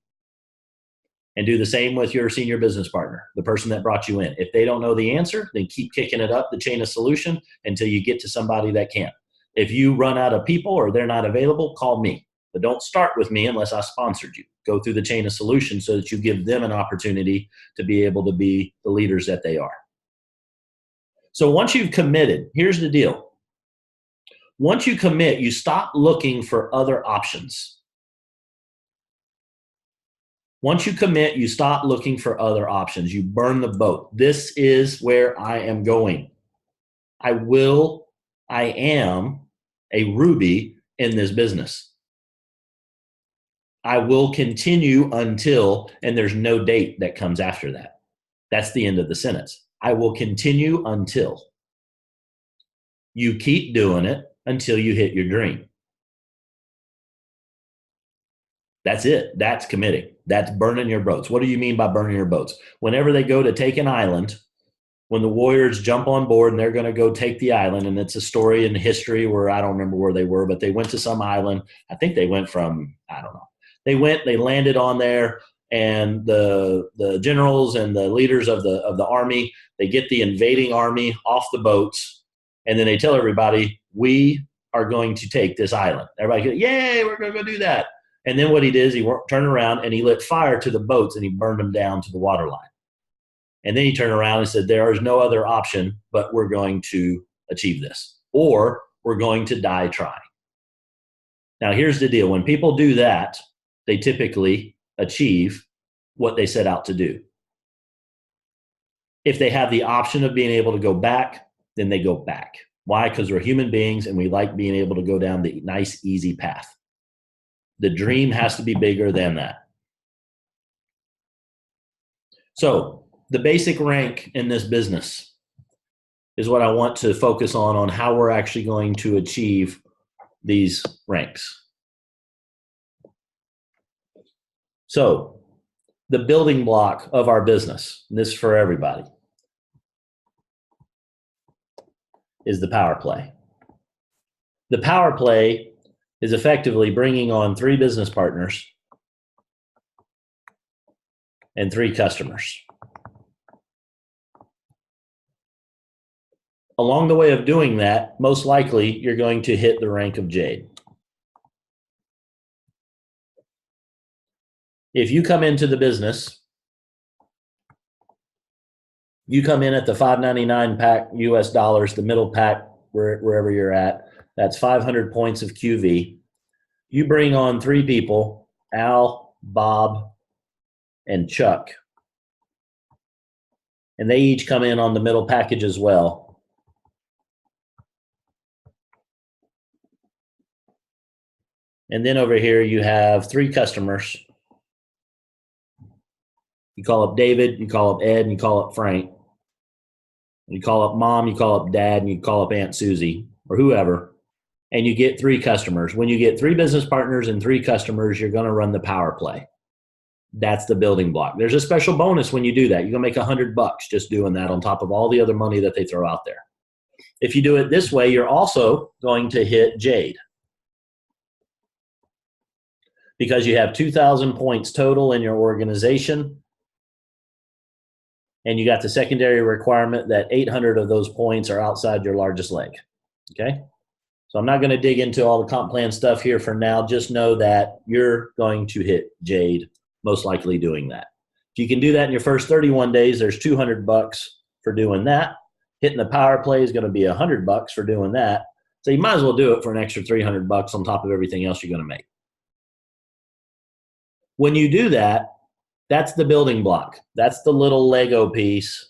And do the same with your senior business partner, the person that brought you in. If they don't know the answer, then keep kicking it up the chain of solution until you get to somebody that can. If you run out of people or they're not available, call me. But don't start with me unless I sponsored you. Go through the chain of solution so that you give them an opportunity to be able to be the leaders that they are. So once you've committed, here's the deal. Once you commit, you stop looking for other options. Once you commit, you stop looking for other options. You burn the boat. This is where I am going. I am a Ruby in this business. I will continue until, and there's no date that comes after that. That's the end of the sentence. I will continue until. You keep doing it until you hit your dream. That's it. That's committing. That's burning your boats. What do you mean by burning your boats? Whenever they go to take an island when the Warriors jump on board and they're going to go take the island, and it's a story in history where I don't remember where they were, but they went to some island. I think they went from, I don't know. They landed on there, and the generals and the leaders of the army, they get the invading army off the boats, and then they tell everybody, we are going to take this island. Everybody goes, yay, we're going to go do that. And then what he did is he turned around and he lit fire to the boats and he burned them down to the water line. And then he turned around and said, there is no other option, but we're going to achieve this, or we're going to die trying. Now, here's the deal. When people do that, they typically achieve what they set out to do. If they have the option of being able to go back, then they go back. Why? Because we're human beings and we like being able to go down the nice, easy path. The dream has to be bigger than that. So the basic rank in this business is what I want to focus on how we're actually going to achieve these ranks. So the building block of our business, and this is for everybody, is the power play. The power play is effectively bringing on 3 business partners and 3 customers. Along the way of doing that, most likely you're going to hit the rank of Jade. If you come into the business, you come in at the $5.99 pack US dollars, the middle pack, wherever you're at, that's 500 points of QV. You bring on 3 people, Al, Bob, and Chuck, and they each come in on the middle package as well. And then over here you have 3 customers. You call up David, you call up Ed, and you call up Frank. You call up Mom, you call up Dad, and you call up Aunt Susie, or whoever, and you get 3 customers. When you get 3 business partners and 3 customers, you're going to run the power play. That's the building block. There's a special bonus when you do that. You're going to make $100 just doing that on top of all the other money that they throw out there. If you do it this way, you're also going to hit Jade, because you have 2,000 points total in your organization. And you got the secondary requirement that 800 of those points are outside your largest leg, okay? So I'm not going to dig into all the comp plan stuff here for now. Just know that you're going to hit Jade, most likely doing that. If you can do that in your first 31 days, there's $200 for doing that. Hitting the power play is going to be $100 for doing that. So you might as well do it for an extra $300 on top of everything else you're going to make. When you do that, that's the building block. That's the little Lego piece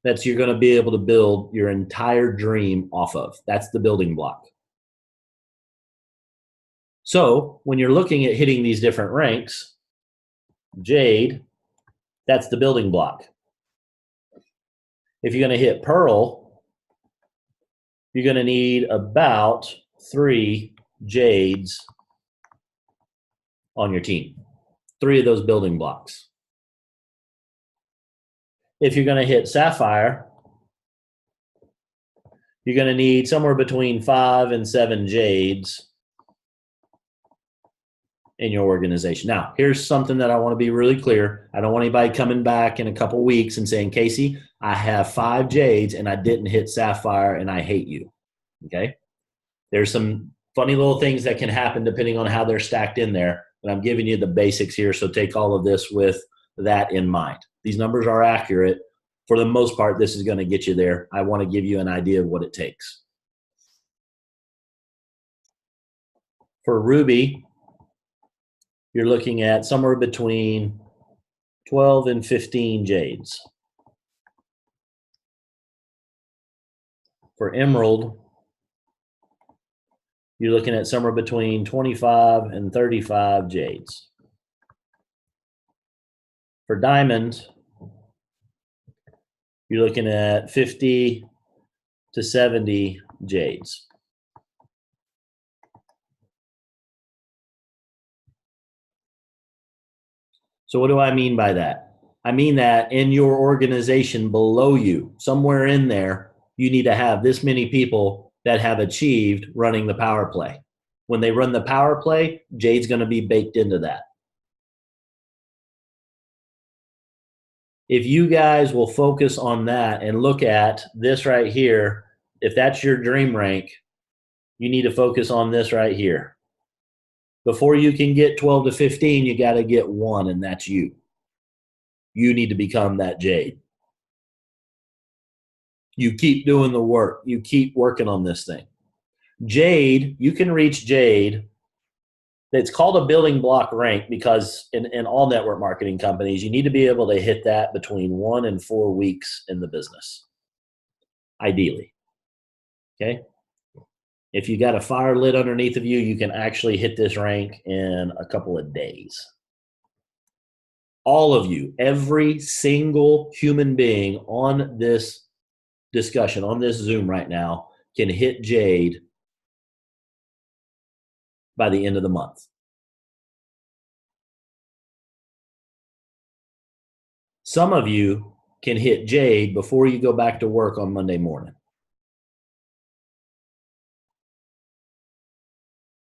that you're going to be able to build your entire dream off of. That's the building block. So when you're looking at hitting these different ranks, Jade, that's the building block. If you're going to hit Pearl, you're going to need about 3 Jades on your team. 3 of those building blocks. If you're going to hit Sapphire, you're going to need somewhere between 5 and 7 Jades in your organization. Now, here's something that I want to be really clear. I don't want anybody coming back in a couple weeks and saying, Casey, I have 5 Jades and I didn't hit Sapphire and I hate you. Okay? There's some funny little things that can happen depending on how they're stacked in there. But I'm giving you the basics here, so take all of this with that in mind. These numbers are accurate. For the most part, this is going to get you there. I want to give you an idea of what it takes. For Ruby, you're looking at somewhere between 12 and 15 Jades. For Emerald, you're looking at somewhere between 25 and 35 Jades. For Diamond, you're looking at 50 to 70 Jades. So what do I mean by that? I mean that in your organization below you, somewhere in there, you need to have this many people that have achieved running the power play. When they run the power play, Jade's going to be baked into that. If you guys will focus on that and look at this right here, if that's your dream rank, you need to focus on this right here. Before you can get 12 to 15, you got to get 1, and that's you. You need to become that Jade. You keep doing the work. You keep working on this thing. Jade, you can reach Jade. It's called a building block rank because in all network marketing companies, you need to be able to hit that between 1 and 4 weeks in the business, ideally. Okay? If you got a fire lit underneath of you, you can actually hit this rank in a couple of days. All of you, every single human being on this discussion, on this Zoom right now, can hit Jade by the end of the month. Some of you can hit Jade before you go back to work on Monday morning.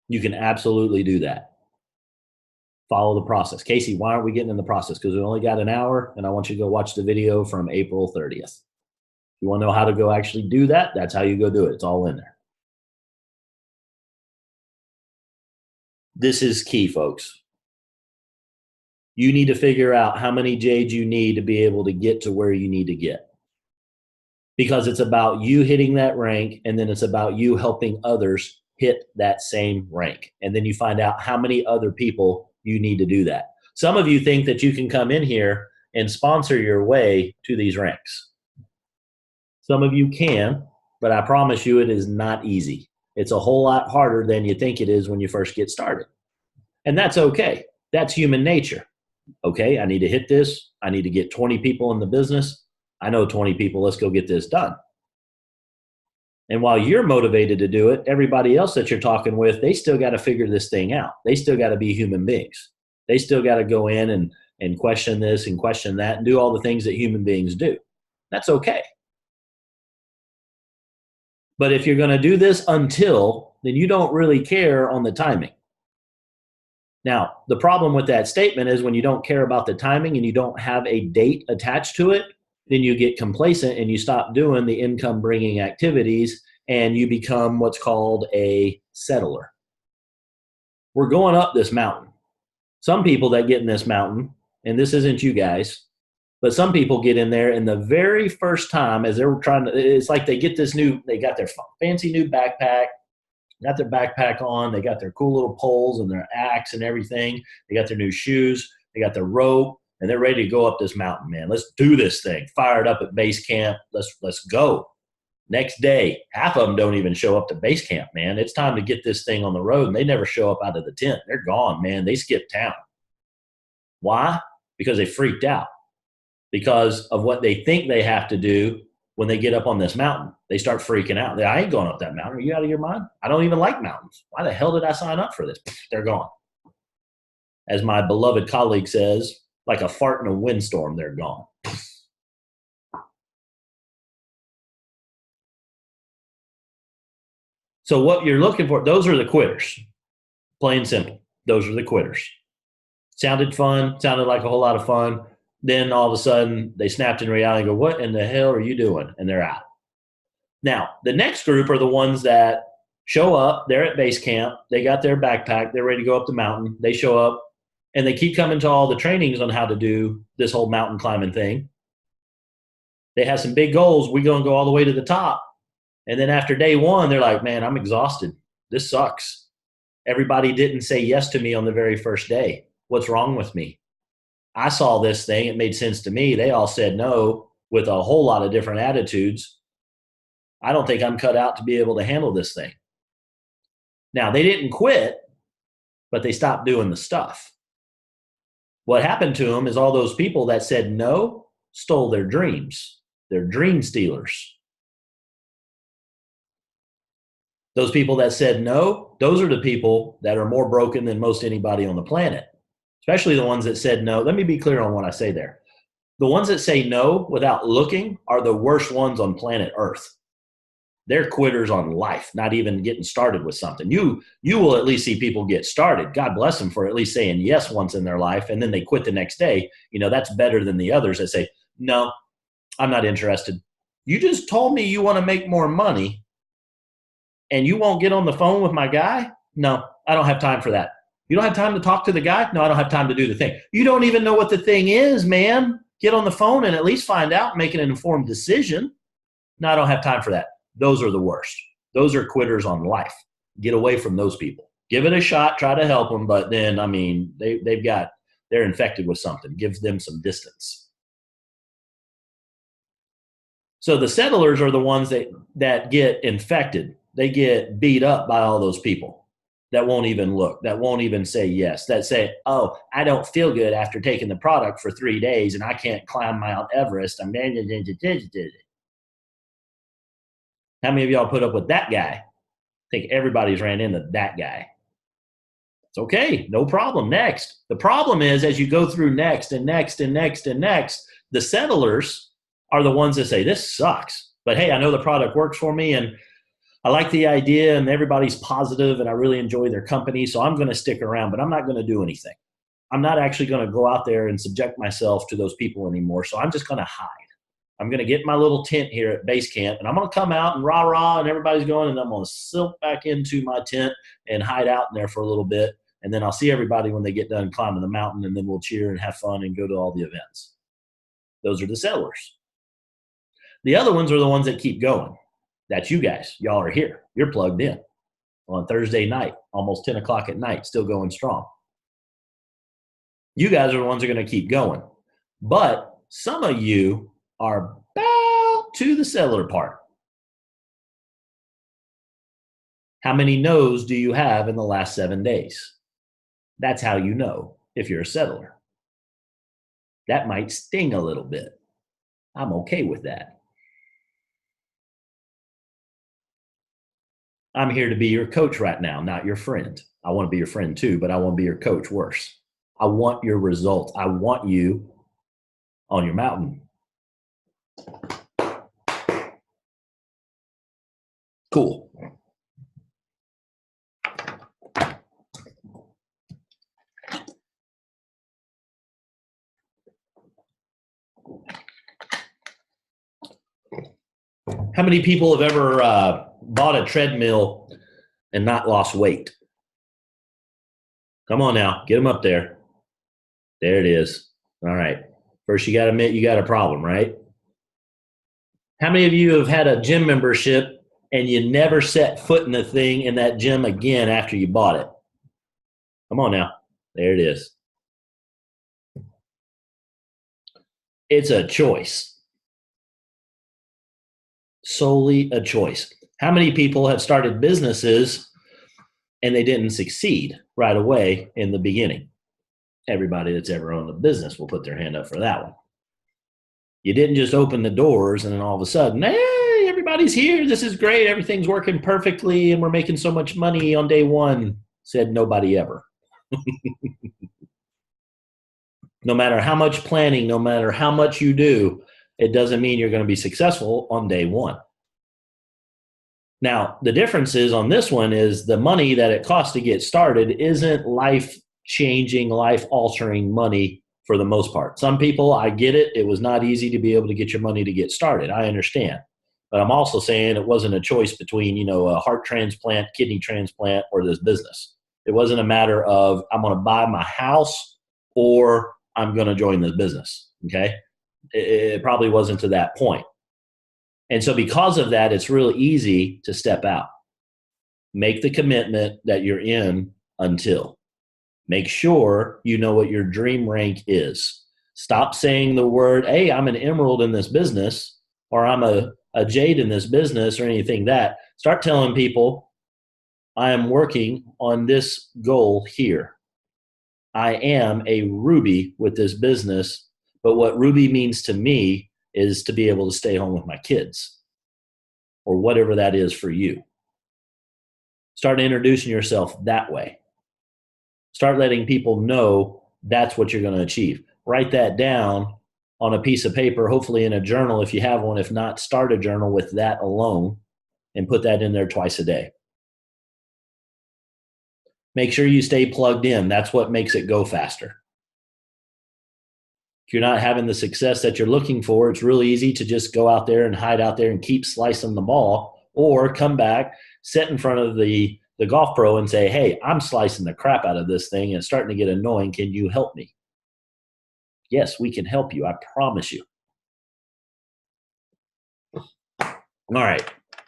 You can absolutely do that. Follow the process. Casey, why aren't we getting in the process? Because we only got an hour, and I want you to go watch the video from April 30th. If you want to know how to go actually do that, that's how you go do it. It's all in there. This is key, folks. You need to figure out how many Jades you need to be able to get to where you need to get. Because it's about you hitting that rank, and then it's about you helping others hit that same rank. And then you find out how many other people you need to do that. Some of you think that you can come in here and sponsor your way to these ranks. Some of you can, but I promise you it is not easy. It's a whole lot harder than you think it is when you first get started. And that's okay. That's human nature. Okay, I need to hit this. I need to get 20 people in the business. I know 20 people. Let's go get this done. And while you're motivated to do it, everybody else that you're talking with, they still got to figure this thing out. They still got to be human beings. They still got to go in and question this and question that and do all the things that human beings do. That's okay. But if you're going to do this until, then you don't really care on the timing. Now, the problem with that statement is when you don't care about the timing and you don't have a date attached to it, then you get complacent and you stop doing the income bringing activities and you become what's called a settler. We're going up this mountain. Some people that get in this mountain, and this isn't you guys, but some people get in there and the very first time as they're trying to, it's like they get this new, they got their fancy new backpack, got their backpack on, they got their cool little poles and their axe and everything. They got their new shoes, they got their rope, and they're ready to go up this mountain, man. Let's do this thing. Fire it up at base camp. Let's go. Next day, half of them don't even show up to base camp, man. It's time to get this thing on the road, and they never show up out of the tent. They're gone, man. They skip town. Why? Because they freaked out. Because of what they think they have to do when they get up on this mountain. They start freaking out. I ain't going up that mountain. Are you out of your mind? I don't even like mountains. Why the hell did I sign up for this? They're gone. As my beloved colleague says, like a fart in a windstorm, they're gone. So what you're looking for, those are the quitters. Plain and simple. Those are the quitters. Sounded fun, sounded like a whole lot of fun. Then all of a sudden they snapped in reality and go, what in the hell are you doing? And they're out. Now, the next group are the ones that show up, they're at base camp, they got their backpack, they're ready to go up the mountain, they show up, and they keep coming to all the trainings on how to do this whole mountain climbing thing. They have some big goals. We're going to go all the way to the top. And then after day one, they're like, man, I'm exhausted. This sucks. Everybody didn't say yes to me on the very first day. What's wrong with me? I saw this thing. It made sense to me. They all said no with a whole lot of different attitudes. I don't think I'm cut out to be able to handle this thing. Now, they didn't quit, but they stopped doing the stuff. What happened to them is all those people that said no stole their dreams. They're dream stealers. Those people that said no, those are the people that are more broken than most anybody on the planet, especially the ones that said no. Let me be clear on what I say there. The ones that say no without looking are the worst ones on planet Earth. They're quitters on life, not even getting started with something. You will at least see people get started. God bless them for at least saying yes once in their life, and then they quit the next day. That's better than the others that say, no, I'm not interested. You just told me you want to make more money, and you won't get on the phone with my guy? No, I don't have time for that. You don't have time to talk to the guy? No, I don't have time to do the thing. You don't even know what the thing is, man. Get on the phone and at least find out, make an informed decision. No, I don't have time for that. Those are the worst. Those are quitters on life. Get away from those people. Give it a shot. Try to help them. But then, they're infected with something. Give them some distance. So the settlers are the ones that get infected. They get beat up by all those people that won't even look, that won't even say yes, that say, oh, I don't feel good after taking the product for 3 days and I can't climb Mount Everest. How many of y'all put up with that guy? I think everybody's ran into that guy. It's okay, no problem. Next. The problem is as you go through next and next and next and next, the settlers are the ones that say, this sucks. But hey, I know the product works for me and I like the idea and everybody's positive and I really enjoy their company. So I'm going to stick around, but I'm not going to do anything. I'm not actually going to go out there and subject myself to those people anymore. So I'm just going to hide. I'm going to get my little tent here at base camp and I'm going to come out and rah, and everybody's going and I'm going to silk back into my tent and hide out in there for a little bit. And then I'll see everybody when they get done climbing the mountain and then we'll cheer and have fun and go to all the events. Those are the settlers. The other ones are the ones that keep going. That's you guys. Y'all are here. You're plugged in on Thursday night, almost 10 o'clock at night, still going strong. You guys are the ones that are going to keep going. But some of you are about to the settler part. How many no's do you have in the last 7 days? That's how you know if you're a settler. That might sting a little bit. I'm okay with that. I'm here to be your coach right now, not your friend. I want to be your friend too, but I want to be your coach worse. I want your results. I want you on your mountain. Cool. How many people have ever bought a treadmill and not lost weight? Come on now, get them up there. There it is. All right. First, you got to admit you got a problem, right? How many of you have had a gym membership and you never set foot in the thing in that gym again after you bought it? Come on now. There it is. It's a choice. Solely a choice. How many people have started businesses and they didn't succeed right away in the beginning? Everybody that's ever owned a business will put their hand up for that one. You didn't just open the doors and then all of a sudden, hey, everybody's here. This is great. Everything's working perfectly and we're making so much money on day one. Said nobody ever. No matter how much planning, no matter how much you do, it doesn't mean you're going to be successful on day one. Now, the difference is on this one is the money that it costs to get started isn't life-changing, life-altering money for the most part. Some people, I get it. It was not easy to be able to get your money to get started. I understand. But I'm also saying it wasn't a choice between, a heart transplant, kidney transplant, or this business. It wasn't a matter of I'm going to buy my house or I'm going to join this business, okay? It probably wasn't to that point. And so because of that, it's really easy to step out. Make the commitment that you're in until. Make sure you know what your dream rank is. Stop saying the word, hey, I'm an emerald in this business, or I'm a jade in this business, or anything that. Start telling people, I am working on this goal here. I am a ruby with this business, but what ruby means to me is to be able to stay home with my kids, or whatever that is for you. Start introducing yourself that way. Start letting people know that's what you're going to achieve. Write that down on a piece of paper, hopefully in a journal if you have one. If not, start a journal with that alone and put that in there twice a day. Make sure you stay plugged in. That's what makes it go faster. If you're not having the success that you're looking for, it's really easy to just go out there and hide out there and keep slicing the ball, or come back, sit in front of the golf pro and say, hey, I'm slicing the crap out of this thing and it's starting to get annoying. Can you help me? Yes, we can help you. I promise you. All right.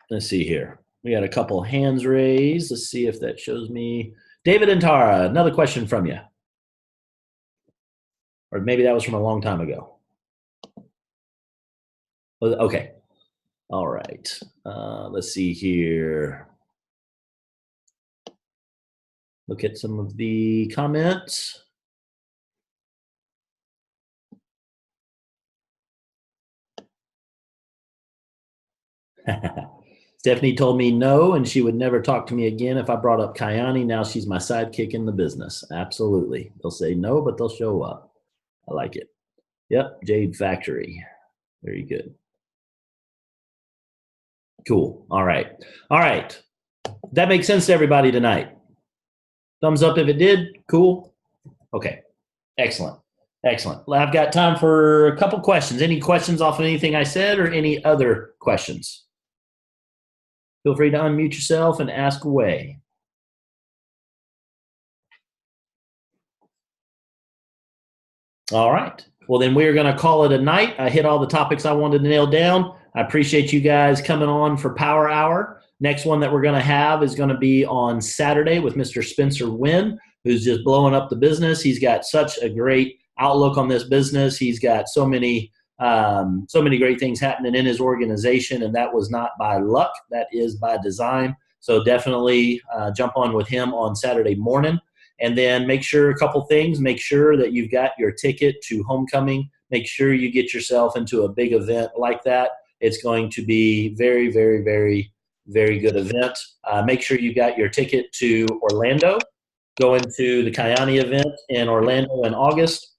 Let's see here. We got a couple hands raised. Let's see if that shows me. David and Tara, another question from you. Or maybe that was from a long time ago. Okay. All right. Let's see here. Look at some of the comments. Stephanie told me no, and she would never talk to me again if I brought up Kyani. Now she's my sidekick in the business. Absolutely. They'll say no, but they'll show up. I like it. Yep, Jade Factory. Very good. Cool. All right. All right. That makes sense to everybody tonight. Thumbs up if it did. Cool. Okay. Excellent. Excellent. Well, I've got time for a couple questions. Any questions off of anything I said or any other questions? Feel free to unmute yourself and ask away. All right. Well, then we're going to call it a night. I hit all the topics I wanted to nail down. I appreciate you guys coming on for Power Hour. Next one that we're going to have is going to be on Saturday with Mr. Spencer Wynn, who's just blowing up the business. He's got such a great outlook on this business. He's got so many great things happening in his organization, and that was not by luck. That is by design. So definitely jump on with him on Saturday morning. And then make sure a couple things. Make sure that you've got your ticket to homecoming. Make sure you get yourself into a big event like that. It's going to be very, very, very, very good event. Make sure you got your ticket to Orlando. Going to the Kyani event in Orlando in August.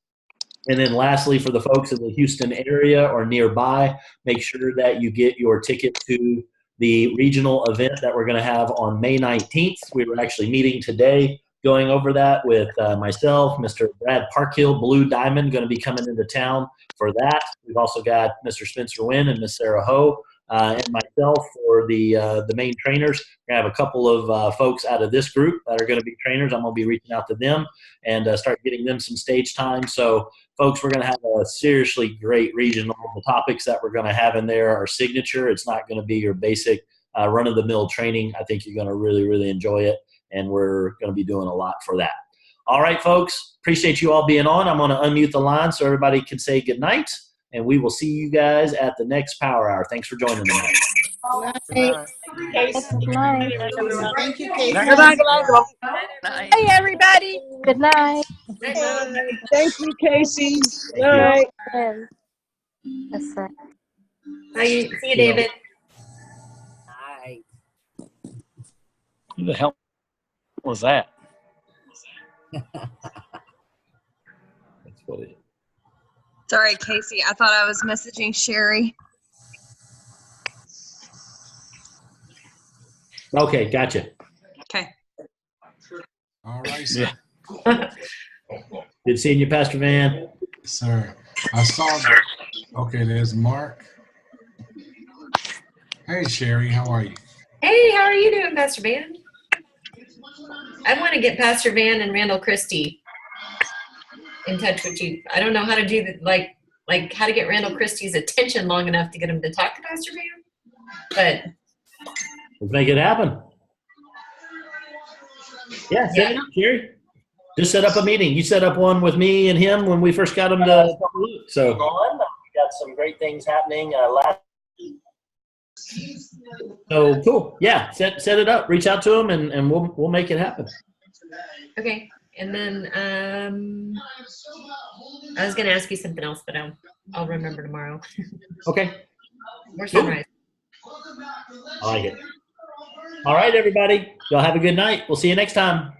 And then lastly, for the folks in the Houston area or nearby, make sure that you get your ticket to the regional event that we're going to have on May 19th. We were actually meeting today, going over that with myself, Mr. Brad Parkhill, Blue Diamond, going to be coming into town for that. We've also got Mr. Spencer Wynn and Miss Sarah Ho and myself for the main trainers. We're going to have a couple of folks out of this group that are going to be trainers. I'm going to be reaching out to them and start getting them some stage time. So, folks, we're going to have a seriously great regional. The topics that we're going to have in there are signature. It's not going to be your basic run-of-the-mill training. I think you're going to really, really enjoy it. And we're going to be doing a lot for that. All right, folks. Appreciate you all being on. I'm going to unmute the line so everybody can say good night. And we will see you guys at the next Power Hour. Thanks for joining tonight. Good night. Thank you, Casey. Good night. Hey, everybody. Good night. Thank you, Casey. Thank you. Bye. Yes, sir. Bye. See you, David. Who the hell was that? That's what it is. Sorry, Casey. I thought I was messaging Sherry. Okay, gotcha. Okay. All right, sir. Yeah. Good seeing you, Pastor Van. Sir, I saw. Okay, there's Mark. Hey, Sherry, how are you? Hey, how are you doing, Pastor Van? I want to get Pastor Van and Randall Christie in touch with you. I don't know how to do that, like how to get Randall Christie's attention long enough to get him to talk to Pastor Van. But let's make it happen. Yeah, set it up, Jerry. Just set up a meeting. You set up one with me and him when we first got him to Luke. So we got some great things happening. So cool. Yeah, set it up. Reach out to him, and we'll make it happen. okay, and then I was going to ask you something else, but I'll remember tomorrow. Okay. Or sunrise. I like it. All right, everybody. Y'all have a good night. We'll see you next time.